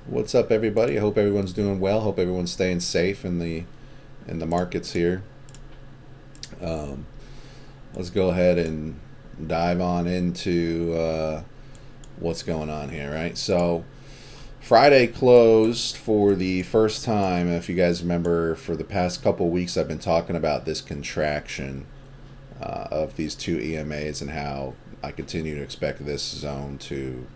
What's up, everybody? I hope everyone's doing well. Hope everyone's staying safe in the markets here. Um, let's go ahead and dive on into what's going on here, right? So Friday closed for the first time. If you guys remember, for the past couple weeks, I've been talking about this contraction of these two EMAs and how I continue to expect this zone to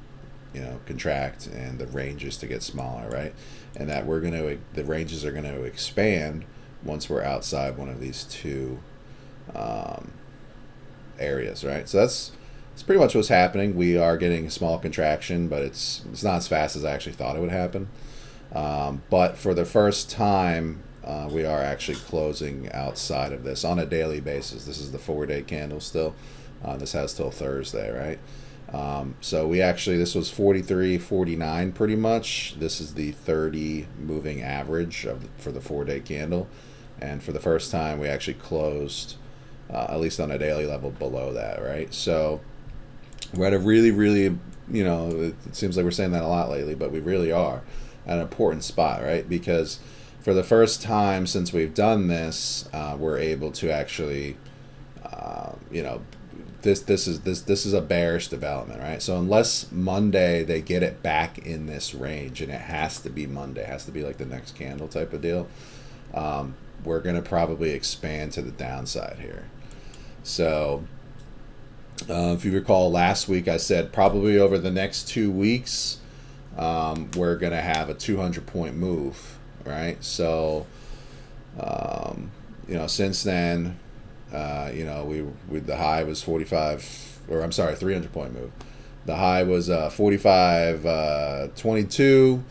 contract and the ranges to get smaller, right? And that the ranges are going to expand once we're outside one of these two um, areas, right? So that's pretty much what's happening. We are getting a small contraction, but it's not as fast as I actually thought it would happen. But for the first time, we are actually closing outside of this on a daily basis. This is the 4-day candle still. This has till Thursday, right? So this was 43.49 pretty much. This is the 30 moving average for the 4-day candle. And for the first time, we actually closed, at least on a daily level, below that, right? So we're at a really, really, it seems like we're saying that a lot lately, but we really are at an important spot, right? Because for the first time since we've done this, we're able to actually, you know, this is a bearish development, right? So unless Monday they get it back in this range, and it has to be Monday, it has to be like the next candle type of deal, we're gonna probably expand to the downside here. So if you recall, last week I said probably over the next 2 weeks, we're gonna have a 200-point move, right? So since then, we the high was 45, or I'm sorry, 300-point move. The high was 45.22,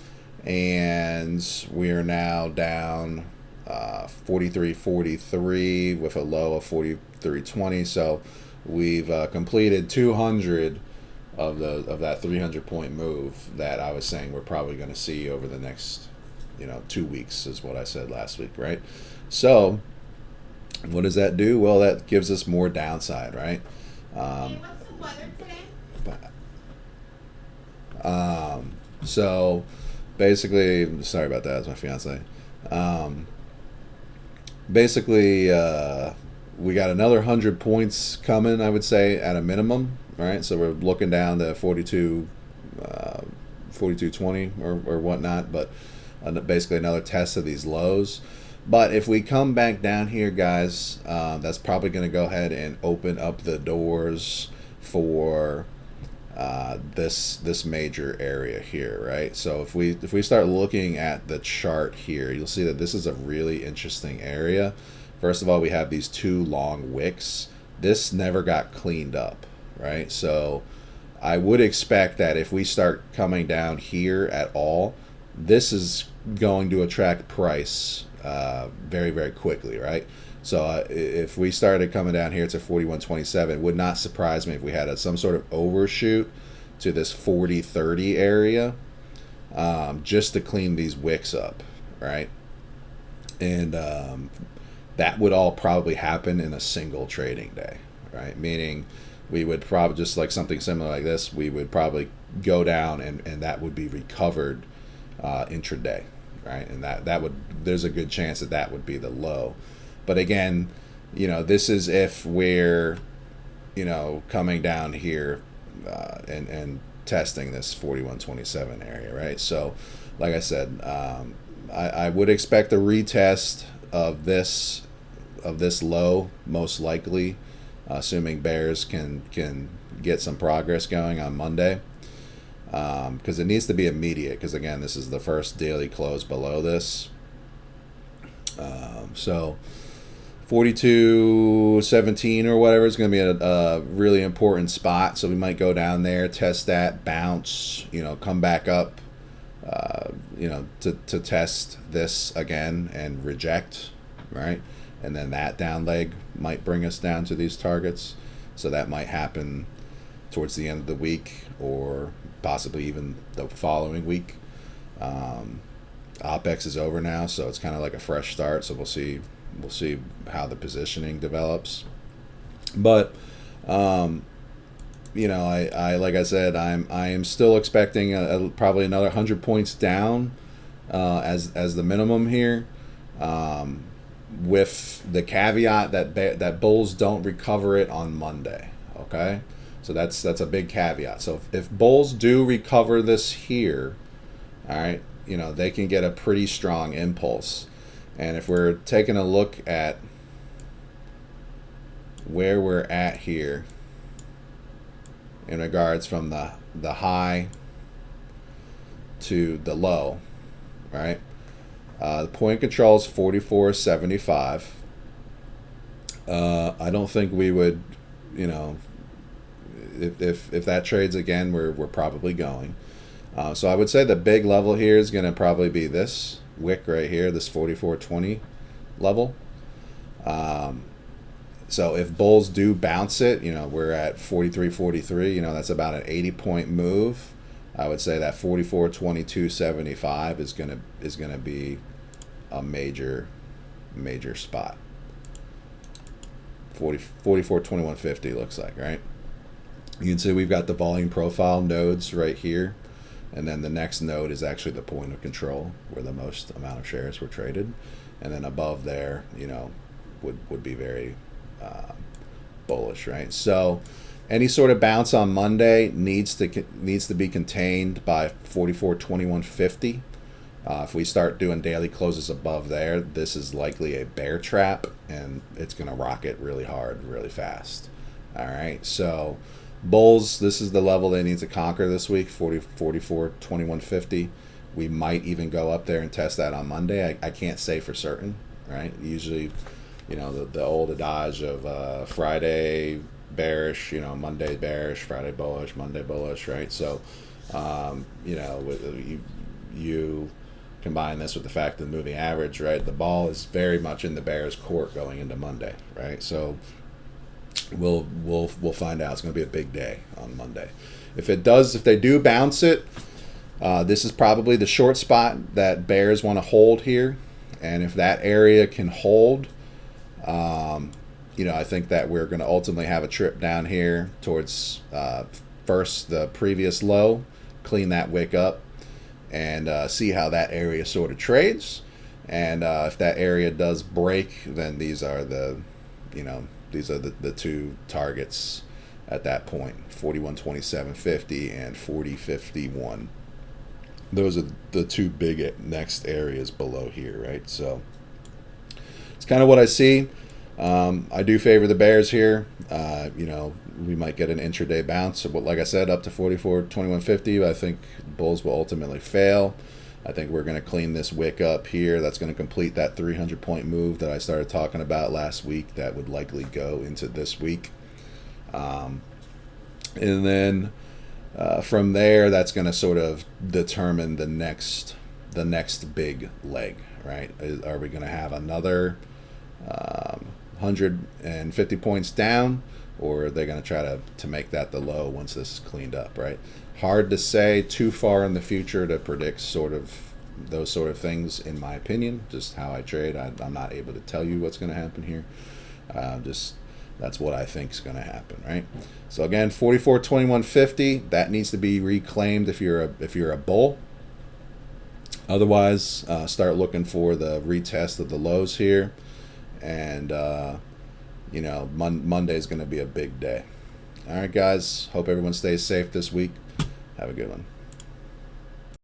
and we are now down 43.43 with a low of 43.20. So we've completed 200 of that 300-point move that I was saying we're probably going to see over the next 2 weeks, is what I said last week, right? So what does that do? Well, that gives us more downside, right? Hey, what's the weather today? So basically, sorry about that. It's my fiance. Um, basically, we got another 100 points coming, I would say, at a minimum, right? So we're looking down to 42.20 or whatnot, but basically another test of these lows. But if we come back down here, guys, that's probably going to go ahead and open up the doors for this major area here, right? So if we start looking at the chart here, you'll see that this is a really interesting area. First of all, we have these two long wicks. This never got cleaned up, right? So I would expect that if we start coming down here at all, this is going to attract price very, very quickly, right? So if we started coming down here to 41.27, it would not surprise me if we had some sort of overshoot to this 40.30 area, just to clean these wicks up, right? And that would all probably happen in a single trading day, right? Meaning we would probably, just like something similar like this, we would probably go down, and that would be recovered intraday, right? And that would, there's a good chance that would be the low. But again, this is if we're coming down here and testing this 41.27 area, right? So like I said, I would expect a retest of this low, most likely, assuming bears can get some progress going on Monday, because it needs to be immediate, because again, this is the first daily close below this. So 42.17 or whatever is going to be a really important spot. So we might go down there, test that, bounce, come back up, to test this again and reject, right? And then that down leg might bring us down to these targets. So that might happen towards the end of the week, or possibly even the following week. OPEX is over now, so it's kind of like a fresh start. So we'll see how the positioning develops. But you know, I like I said, I am still expecting probably another 100 points down as the minimum here, with the caveat that bulls don't recover it on Monday. Okay, so that's a big caveat. So if bulls do recover this here, all right, you know, they can get a pretty strong impulse. And if we're taking a look at where we're at here in regards from the high to the low, right? The point control is 44.75. I don't think we would, you know, if that trades again, we're probably going. So I would say the big level here is going to probably be this wick right here, this 44.20 level. So if bulls do bounce it, you know, we're at 43.43. You know, that's about an 80-point move. I would say that 44.22.75 is gonna be a major spot. 44.21.50 looks like, right? You can see we've got the volume profile nodes right here, and then the next node is actually the point of control where the most amount of shares were traded, and then above there, you know, would be very bullish, right? So any sort of bounce on Monday needs to be contained by 44.21.50. If we start doing daily closes above there, this is likely a bear trap, and it's going to rocket really hard, really fast. All right, so bulls, this is the level they need to conquer this week, 44.21.50. We might even go up there and test that on Monday. I can't say for certain, right? Usually, you know, the old adage of Friday bearish, you know, Monday bearish, Friday bullish, Monday bullish, right? So, you know, you combine this with the fact that the moving average, right? The ball is very much in the bear's court going into Monday, right? So we'll find out. It's going to be a big day on Monday. If they do bounce it, this is probably the short spot that bears want to hold here, and if that area can hold, you know, I think that we're going to ultimately have a trip down here towards first the previous low, clean that wick up, and see how that area sort of trades. And if that area does break, then these are the two targets at that point: 41.27.50 and 40.51. Those are the two big next areas below here, right? So it's kind of what I see. I do favor the bears here. You know, we might get an intraday bounce, but like I said, up to 44.21.50. I think bulls will ultimately fail. I think we're going to clean this wick up here. That's going to complete that 300-point move that I started talking about last week. That would likely go into this week, and then from there, that's going to sort of determine the next big leg, right? Are we going to have another 150 points down, or are they going to try to make that the low once this is cleaned up, right? Hard to say too far in the future to predict those sort of things, in my opinion. Just how I trade, I'm not able to tell you what's going to happen here. Just that's what I think is going to happen, right? So again, 44.21.50, that needs to be reclaimed if you're a bull. Otherwise, start looking for the retest of the lows here, and you know, Monday is going to be a big day. All right, guys. Hope everyone stays safe this week. Have a good one.